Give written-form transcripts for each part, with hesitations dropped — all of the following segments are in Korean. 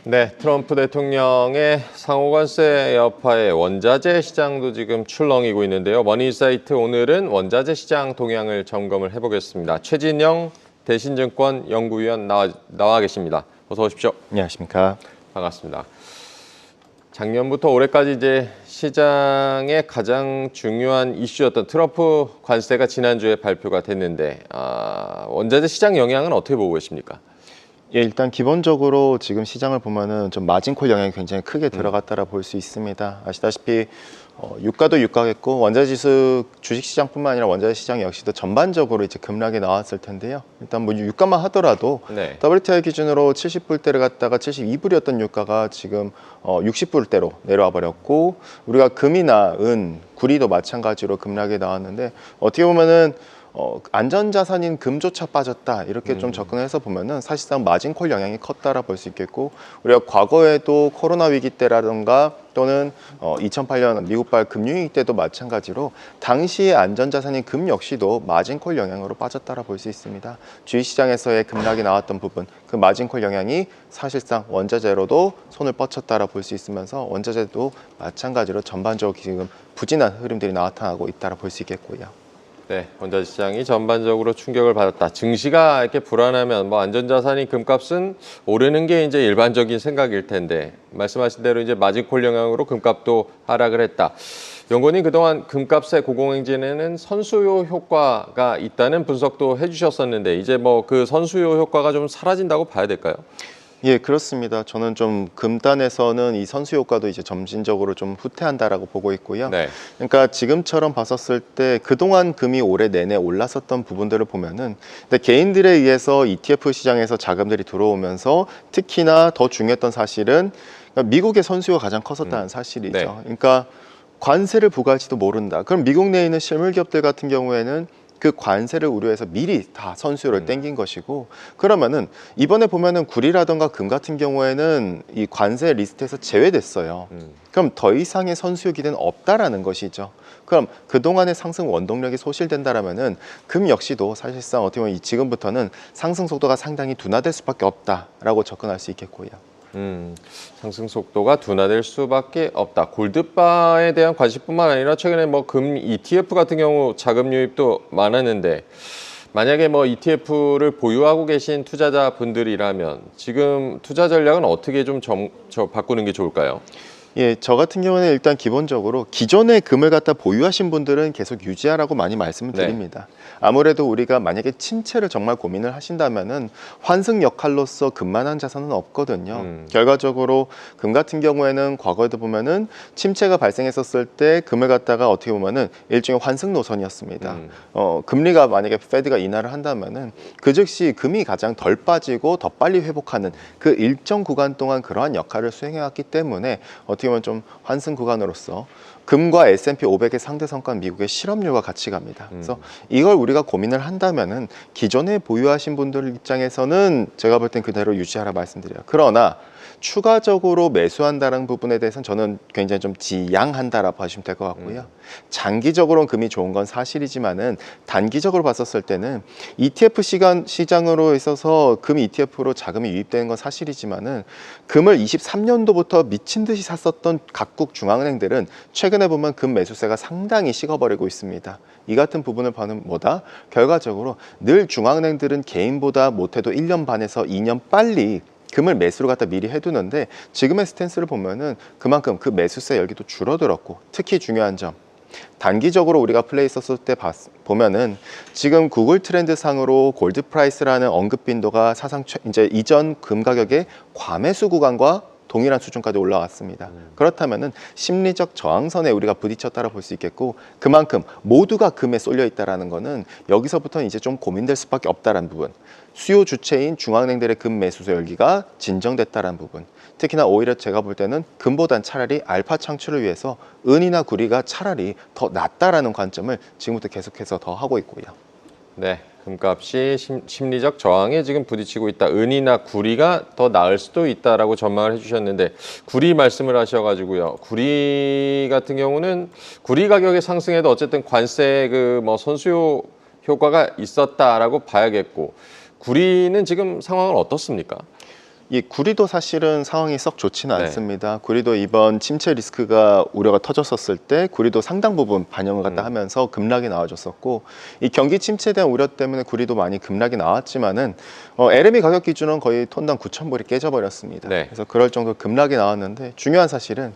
네, 트럼프 대통령의 상호관세 여파에 원자재 시장도 지금 출렁이고 있는데요. 머니사이트 오늘은 원자재 시장 동향을 점검을 해보겠습니다. 최진영 대신증권 연구위원 나와 계십니다. 어서 오십시오. 안녕하십니까. 반갑습니다. 작년부터 올해까지 이제 시장의 가장 중요한 이슈였던 트럼프 관세가 지난주에 발표가 됐는데 원자재 시장 영향은 어떻게 보고 계십니까? 예, 일단 기본적으로 지금 시장을 보면은 좀 마진콜 영향이 굉장히 크게 들어갔다라 볼 수 있습니다. 아시다시피 유가도 유가겠고 원자지수 주식시장뿐만 아니라 원자재 시장 역시도 전반적으로 이제 급락이 나왔을 텐데요. 일단 뭐 유가만 하더라도 네. WTI 기준으로 70불대를 갔다가 72불이었던 유가가 지금 60불대로 내려와 버렸고, 우리가 금이나 은, 구리도 마찬가지로 급락이 나왔는데 어떻게 보면은 안전자산인 금조차 빠졌다, 이렇게 좀 접근해서 보면은 사실상 마진콜 영향이 컸다라 볼 수 있겠고, 우리가 과거에도 코로나 위기 때라든가 또는 2008년 미국발 금융위기 때도 마찬가지로 당시의 안전자산인 금 역시도 마진콜 영향으로 빠졌다라 볼 수 있습니다. 주식시장에서의 급락이 나왔던 부분, 그 마진콜 영향이 사실상 원자재로도 손을 뻗쳤다라 볼 수 있으면서 원자재도 마찬가지로 전반적으로 지금 부진한 흐름들이 나타나고 있다라 볼 수 있겠고요. 네, 원자재 시장이 전반적으로 충격을 받았다. 증시가 이렇게 불안하면 뭐 안전자산이 금값은 오르는 게 이제 일반적인 생각일 텐데 말씀하신 대로 이제 마진콜 영향으로 금값도 하락을 했다. 연구원님 그동안 금값의 고공행진에는 선수요 효과가 있다는 분석도 해주셨었는데 이제 뭐 그 선수요 효과가 좀 사라진다고 봐야 될까요? 예, 그렇습니다. 저는 좀 금단에서는 이 선수 효과도 이제 점진적으로 좀 후퇴한다라고 보고 있고요. 네. 그러니까 지금처럼 봤었을 때 그동안 금이 올해 내내 올랐었던 부분들을 보면은, 근데 개인들에 의해서 ETF 시장에서 자금들이 들어오면서 특히나 더 중요했던 사실은 미국의 선수가 가장 컸었다는 사실이죠. 네. 그러니까 관세를 부과할지도 모른다. 그럼 미국 내에 있는 실물 기업들 같은 경우에는 그 관세를 우려해서 미리 다 선수요를 땡긴 것이고, 그러면은 이번에 보면은 구리라던가 금 같은 경우에는 이 관세 리스트에서 제외됐어요. 그럼 더 이상의 선수요 기대는 없다라는 것이죠. 그럼 그동안의 상승 원동력이 소실된다라면은 금 역시도 사실상 어떻게 보면 지금부터는 상승 속도가 상당히 둔화될 수밖에 없다라고 접근할 수 있겠고요. 상승 속도가 둔화될 수밖에 없다. 골드바에 대한 관심뿐만 아니라 최근에 뭐 금 ETF 같은 경우 자금 유입도 많았는데 만약에 뭐 ETF를 보유하고 계신 투자자분들이라면 지금 투자 전략은 어떻게 좀 바꾸는 게 좋을까요? 예, 저 같은 경우는 일단 기본적으로 기존의 금을 갖다 보유하신 분들은 계속 유지하라고 많이 말씀을 드립니다. 아무래도 우리가 만약에 침체를 정말 고민을 하신다면은 환승 역할로서 금만한 자산은 없거든요. 결과적으로 금 같은 경우에는 과거에도 보면은 침체가 발생했었을 때 금을 갖다가 어떻게 보면은 일종의 환승 노선이었습니다. 금리가 만약에 페드가 인하를 한다면은 그 즉시 금이 가장 덜 빠지고 더 빨리 회복하는 그 일정 구간 동안 그러한 역할을 수행해왔기 때문에 어떻게 보면 좀 환승 구간으로서 금과 S&P 500의 상대 성과 미국의 실업률과 같이 갑니다. 그래서 이걸 우리가 고민을 한다면은 기존에 보유하신 분들 입장에서는 제가 볼 땐 그대로 유지하라 말씀드려요. 그러나 추가적으로 매수한다는 부분에 대해서는 저는 굉장히 좀 지양한다라고 보시면 될 것 같고요. 장기적으로는 금이 좋은 건 사실이지만은 단기적으로 봤었을 때는 ETF 시장으로 있어서 금 ETF로 자금이 유입되는 건 사실이지만은 금을 23년도부터 미친 듯이 샀었던 각국 중앙은행들은 최근에 보면 금 매수세가 상당히 식어버리고 있습니다. 이 같은 부분을 보는 뭐다? 결과적으로 늘 중앙은행들은 개인보다 못해도 1년 반에서 2년 빨리 금을 매수로 갖다 미리 해두는데 지금의 스탠스를 보면은 그만큼 그 매수세 열기도 줄어들었고, 특히 중요한 점, 단기적으로 우리가 플레이했었을 때 보면은 지금 구글 트렌드 상으로 골드 프라이스라는 언급 빈도가 사상 이제 이전 금 가격의 과매수 구간과 동일한 수준까지 올라왔습니다. 그렇다면은 심리적 저항선에 우리가 부딪혔다라 볼 수 있겠고, 그만큼 모두가 금에 쏠려 있다라는 거는 여기서부터는 이제 좀 고민될 수밖에 없다라는 부분, 수요 주체인 중앙은행들의 금 매수세 열기가 진정됐다라는 부분, 특히나 오히려 제가 볼 때는 금보단 차라리 알파 창출을 위해서 은이나 구리가 차라리 더 낫다라는 관점을 지금부터 계속해서 더 하고 있고요. 네, 금값이 심리적 저항에 지금 부딪히고 있다. 은이나 구리가 더 나을 수도 있다라고 전망을 해주셨는데 구리 말씀을 하셔가지고요. 구리 같은 경우는 구리 가격의 상승에도 어쨌든 관세 그 뭐 선수요 효과가 있었다라고 봐야겠고, 구리는 지금 상황은 어떻습니까? 이 구리도 사실은 상황이 썩 좋지는 네. 않습니다. 구리도 이번 침체 리스크가 우려가 터졌었을 때 구리도 상당 부분 반영을 갖다 하면서 급락이 나와줬었고, 이 경기 침체에 대한 우려 때문에 구리도 많이 급락이 나왔지만은 LME 가격 기준은 거의 톤당 9,000불이 깨져버렸습니다. 네. 그래서 그럴 정도로 급락이 나왔는데, 중요한 사실은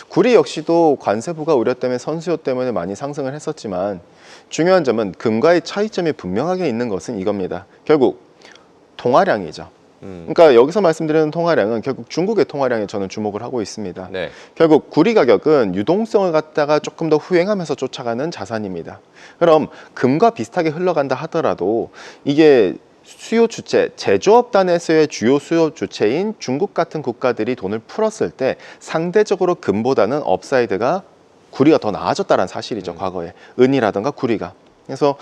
구리 역시도 관세부가 우려 때문에 선수요 때문에 많이 상승을 했었지만, 중요한 점은 금과의 차이점이 분명하게 있는 것은 이겁니다. 결국 통화량이죠. 그러니까 여기서 말씀드리는 통화량은 결국 중국의 통화량에 저는 주목을 하고 있습니다. 네. 결국 구리 가격은 유동성을 갖다가 조금 더 후행하면서 쫓아가는 자산입니다. 그럼 금과 비슷하게 흘러간다 하더라도 이게 수요 주체, 제조업단에서의 주요 수요 주체인 중국 같은 국가들이 돈을 풀었을 때 상대적으로 금보다는 업사이드가 구리가 더 나아졌다는 사실이죠. 과거에 은이라든가 구리가. 그래서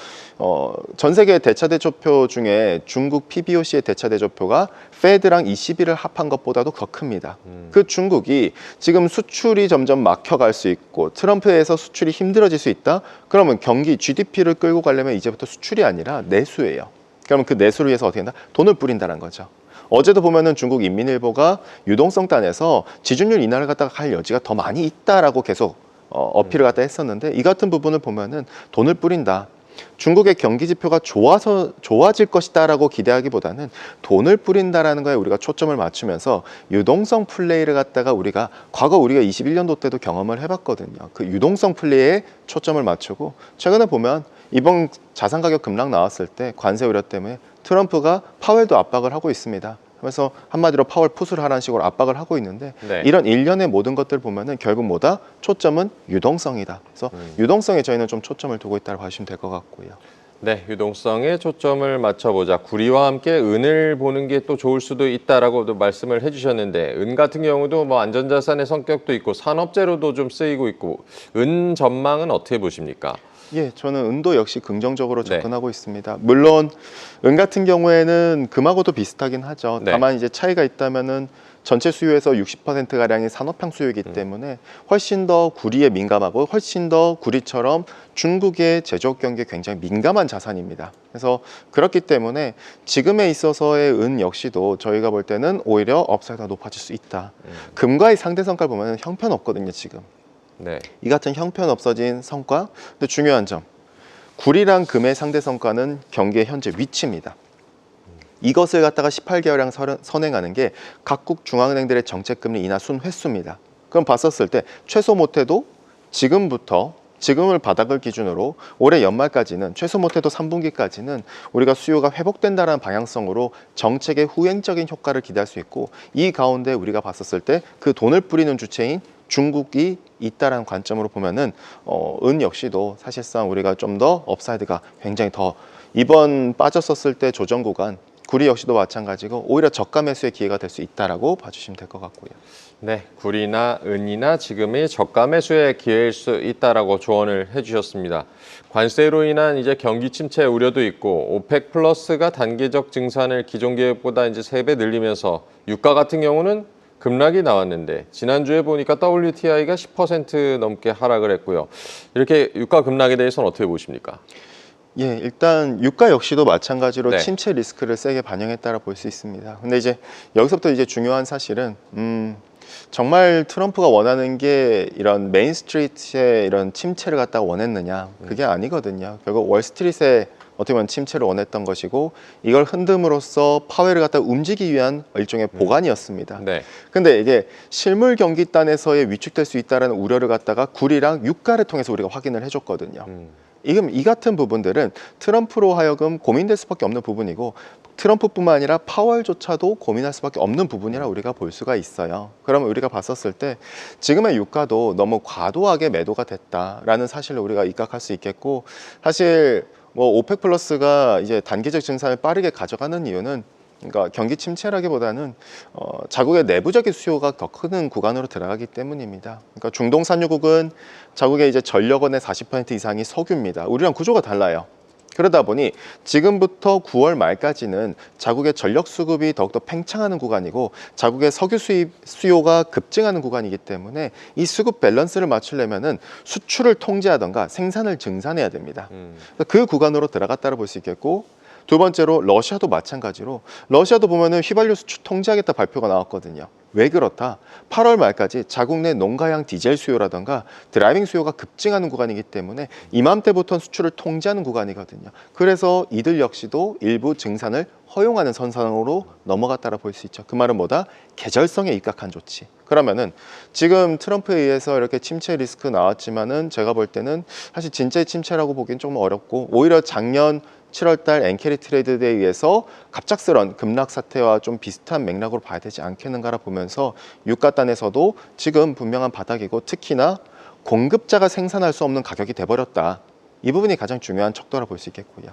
전 세계 대차 대조표 중에 중국 PBOC의 대차 대조표가 페드랑 ECB를 합한 것보다도 더 큽니다. 그 중국이 지금 수출이 점점 막혀갈 수 있고 트럼프에서 수출이 힘들어질 수 있다? 그러면 경기 GDP를 끌고 가려면 이제부터 수출이 아니라 내수예요. 그러면 그 내수를 위해서 어떻게 한다? 돈을 뿌린다는 거죠. 어제도 보면은 중국 인민일보가 유동성 단에서 지준율 인하를 갖다가 할 여지가 더 많이 있다라고 계속 어필을 갖다 했었는데, 이 같은 부분을 보면은 돈을 뿌린다. 중국의 경기 지표가 좋아질 것이다라고 기대하기보다는 돈을 뿌린다라는 거에 우리가 초점을 맞추면서 유동성 플레이를 갖다가 과거 우리가 21년도 때도 경험을 해봤거든요. 그 유동성 플레이에 초점을 맞추고, 최근에 보면 이번 자산 가격 급락 나왔을 때 관세 우려 때문에 트럼프가 파웰도 압박을 하고 있습니다. 그래서 한마디로 파월 풋을 하라는 식으로 압박을 하고 있는데, 네. 이런 일련의 모든 것들을 보면은 결국 뭐다? 초점은 유동성이다. 그래서 유동성에 저희는 좀 초점을 두고 있다고 봐주시면 될 것 같고요. 네, 유동성에 초점을 맞춰보자. 구리와 함께 은을 보는 게 또 좋을 수도 있다라고도 말씀을 해주셨는데, 은 같은 경우도 뭐 안전자산의 성격도 있고 산업재로도 좀 쓰이고 있고, 은 전망은 어떻게 보십니까? 예, 저는 은도 역시 긍정적으로 접근하고 있습니다. 물론 은 같은 경우에는 금하고도 비슷하긴 하죠. 네. 다만 이제 차이가 있다면은 전체 수요에서 60% 가량이 산업향 수요이기 때문에 훨씬 더 구리에 민감하고 훨씬 더 구리처럼 중국의 제조업 경기에 굉장히 민감한 자산입니다. 그래서 그렇기 때문에 지금에 있어서의 은 역시도 저희가 볼 때는 오히려 업사이드가 높아질 수 있다. 금과의 상대 성과를 보면 형편없거든요, 지금. 네. 이 같은 형편없어진 성과. 근데 중요한 점, 구리랑 금의 상대 성과는 경기의 현재 위치입니다. 이것을 갖다가 18개월량 선행하는 게 각국 중앙은행들의 정책금리 인하 순 횟수입니다. 그럼 봤었을 때 최소 못해도 지금을 바닥을 기준으로 올해 연말까지는 최소 못해도 3분기까지는 우리가 수요가 회복된다는 방향성으로 정책의 후행적인 효과를 기대할 수 있고, 이 가운데 우리가 봤었을 때 그 돈을 뿌리는 주체인 중국이 있다라는 관점으로 보면은 은 역시도 사실상 우리가 좀 더 업사이드가 굉장히 더, 이번 빠졌었을 때 조정 구간 구리 역시도 마찬가지고 오히려 저가 매수의 기회가 될 수 있다라고 봐주시면 될 것 같고요. 네, 구리나 은이나 지금이 저가 매수의 기회일 수 있다라고 조언을 해주셨습니다. 관세로 인한 이제 경기 침체 우려도 있고, 오펙 플러스가 단기적 증산을 기존 계획보다 이제 3배 늘리면서 유가 같은 경우는 급락이 나왔는데, 지난주에 보니까 WTI가 10% 넘게 하락을 했고요. 이렇게 유가 급락에 대해서는 어떻게 보십니까? 예, 일단 유가 역시도 마찬가지로 네. 침체 리스크를 세게 반영했다라 볼 수 있습니다. 근데 이제 여기서부터 이제 중요한 사실은 정말 트럼프가 원하는 게 이런 메인 스트리트의 이런 침체를 갖다가 원했느냐, 그게 아니거든요. 결국 월스트리트에 어떻게 보면 침체를 원했던 것이고, 이걸 흔듦으로써 파웰을 갖다 움직이기 위한 일종의 보관이었습니다. 네. 근데 이게 실물 경기단에서의 위축될 수 있다는 우려를 갖다가 구리랑 유가를 통해서 우리가 확인을 해줬거든요. 이 같은 부분들은 트럼프로 하여금 고민될 수밖에 없는 부분이고, 트럼프뿐만 아니라 파월조차도 고민할 수밖에 없는 부분이라 우리가 볼 수가 있어요. 그러면 우리가 봤었을 때 지금의 유가도 너무 과도하게 매도가 됐다라는 사실을 우리가 입각할 수 있겠고, 사실 뭐 오펙 플러스가 이제 단기적 증산을 빠르게 가져가는 이유는, 그러니까 경기 침체라기보다는 자국의 내부적인 수요가 더 큰 구간으로 들어가기 때문입니다. 그러니까 중동 산유국은 자국의 이제 전력원의 40% 이상이 석유입니다. 우리랑 구조가 달라요. 그러다 보니 지금부터 9월 말까지는 자국의 전력 수급이 더욱더 팽창하는 구간이고, 자국의 석유 수요가 급증하는 구간이기 때문에 이 수급 밸런스를 맞추려면은 수출을 통제하던가 생산을 증산해야 됩니다. 그 구간으로 들어갔다고 볼 수 있겠고, 두 번째로 러시아도 마찬가지로 러시아도 보면은 휘발유 수출 통제하겠다 발표가 나왔거든요. 왜 그렇다? 8월 말까지 자국 내 농가용 디젤 수요라던가 드라이빙 수요가 급증하는 구간이기 때문에 이맘때부터 수출을 통제하는 구간이거든요. 그래서 이들 역시도 일부 증산을 허용하는 선상으로 넘어갔다라 볼 수 있죠. 그 말은 뭐다? 계절성에 입각한 조치. 그러면은 지금 트럼프에 의해서 이렇게 침체 리스크 나왔지만은 제가 볼 때는 사실 진짜의 침체라고 보기엔 조금 어렵고, 오히려 작년 7월 달 엔캐리 트레이드에 의해서 갑작스런 급락 사태와 좀 비슷한 맥락으로 봐야 되지 않겠는가라 보면서 유가단에서도 지금 분명한 바닥이고, 특히나 공급자가 생산할 수 없는 가격이 돼버렸다. 이 부분이 가장 중요한 척도라 볼 수 있겠고요.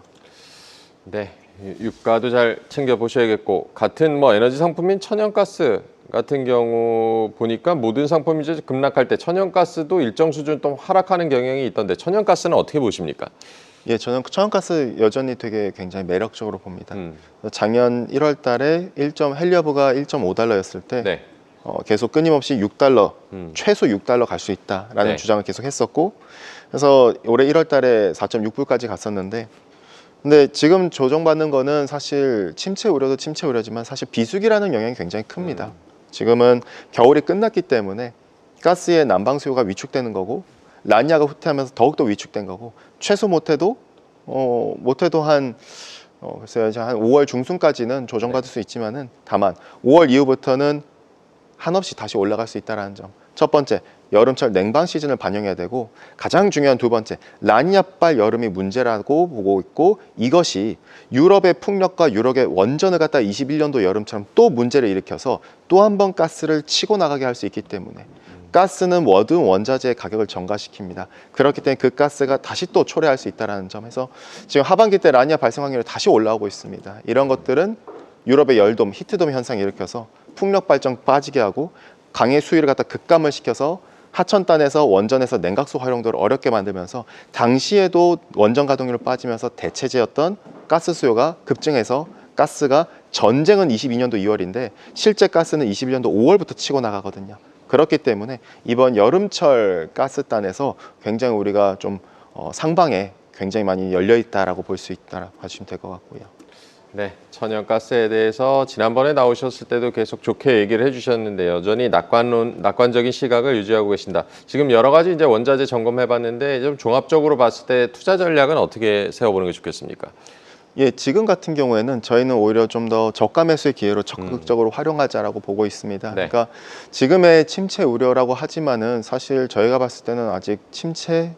네, 유가도 잘 챙겨 보셔야겠고, 같은 뭐 에너지 상품인 천연가스 같은 경우 보니까 모든 상품이 이제 급락할 때 천연가스도 일정 수준 또 하락하는 경향이 있던데, 천연가스는 어떻게 보십니까? 예, 저는 천연가스 여전히 되게 굉장히 매력적으로 봅니다. 작년 1월 달에 헬리어브가 1.5달러였을 때 네. 계속 끊임없이 6달러, 최소 6달러 갈 수 있다라는 네. 주장을 계속 했었고, 그래서 올해 1월 달에 4.6불까지 갔었는데, 근데 지금 조정받는 거는 사실 침체 우려도 침체 우려지만 사실 비수기라는 영향이 굉장히 큽니다. 지금은 겨울이 끝났기 때문에 가스의 난방 수요가 위축되는 거고, 라니아가 후퇴하면서 더욱더 위축된 거고, 최소 못해도 글쎄요, 한 5월 중순까지는 조정받을 수 있지만은, 다만 5월 이후부터는 한없이 다시 올라갈 수 있다는 점. 첫 번째, 여름철 냉방 시즌을 반영해야 되고, 가장 중요한 두 번째, 라니아발 여름이 문제라고 보고 있고, 이것이 유럽의 풍력과 유럽의 원전을 갖다 21년도 여름처럼 또 문제를 일으켜서 또 한 번 가스를 치고 나가게 할 수 있기 때문에, 가스는 모든 원자재의 가격을 증가시킵니다. 그렇기 때문에 그 가스가 다시 또 초래할 수 있다는 점에서 지금 하반기 때 라니아 발생 확률이 다시 올라오고 있습니다. 이런 것들은 유럽의 열돔, 히트돔 현상을 일으켜서 풍력 발전 빠지게 하고, 강의 수위를 갖다 급감을 시켜서 하천단에서 원전에서 냉각수 활용도를 어렵게 만들면서, 당시에도 원전 가동률이 빠지면서 대체제였던 가스 수요가 급증해서 가스가, 전쟁은 22년도 2월인데 실제 가스는 21년도 5월부터 치고 나가거든요. 그렇기 때문에 이번 여름철 가스단에서 굉장히 우리가 좀 상방에 굉장히 많이 열려 있다라고 볼 수 있다라고 봐주시면 될 것 같고요. 네, 천연가스에 대해서 지난번에 나오셨을 때도 계속 좋게 얘기를 해주셨는데, 여전히 낙관적인 시각을 유지하고 계신다. 지금 여러 가지 이제 원자재 점검해봤는데, 좀 종합적으로 봤을 때 투자 전략은 어떻게 세워보는 게 좋겠습니까? 예, 지금 같은 경우에는 저희는 오히려 좀 더 저가 매수의 기회로 적극적으로 활용하자라고 보고 있습니다. 네. 그러니까 지금의 침체 우려라고 하지만은 사실 저희가 봤을 때는 아직 침체,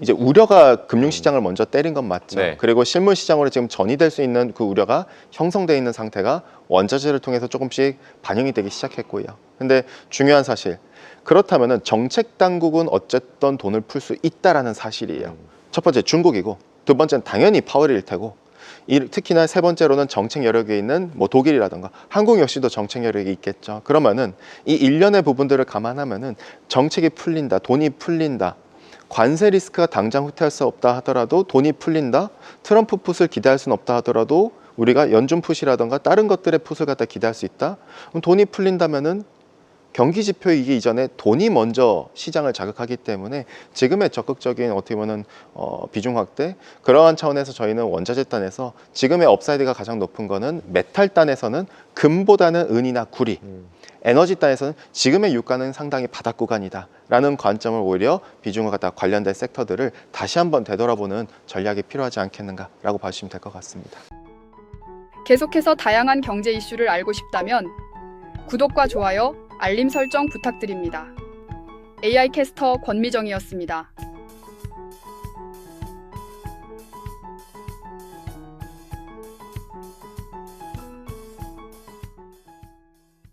이제 우려가 금융시장을 먼저 때린 건 맞죠. 네. 그리고 실물시장으로 지금 전이될 수 있는 그 우려가 형성돼 있는 상태가 원자재를 통해서 조금씩 반영이 되기 시작했고요. 근데 중요한 사실, 그렇다면은 정책 당국은 어쨌든 돈을 풀 수 있다라는 사실이에요. 첫 번째 중국이고, 두 번째는 당연히 파월일 테고, 특히나 세 번째로는 정책 여력에 있는 독일이라든가 한국 역시도 정책 여력이 있겠죠. 그러면은 이 일련의 부분들을 감안하면은 정책이 풀린다, 돈이 풀린다, 관세 리스크가 당장 후퇴할 수 없다 하더라도 돈이 풀린다, 트럼프 풋을 기대할 수는 없다 하더라도 우리가 연준 풋이라든가 다른 것들의 풋을 갖다 기대할 수 있다. 그럼 돈이 풀린다면은 경기 지표이기 이전에 돈이 먼저 시장을 자극하기 때문에 지금의 적극적인 어떻게 보면 비중 확대, 그러한 차원에서 저희는 원자재 단에서 지금의 업사이드가 가장 높은 거는 메탈 단에서는 금보다는 은이나 구리, 에너지 단에서는 지금의 유가는 상당히 바닥 구간이다 라는 관점을 오히려 비중을 갖다 관련된 섹터들을 다시 한번 되돌아보는 전략이 필요하지 않겠는가 라고 봐주시면 될 것 같습니다. 계속해서 다양한 경제 이슈를 알고 싶다면 구독과 좋아요, 알림 설정 부탁드립니다. AI 캐스터 권미정이었습니다.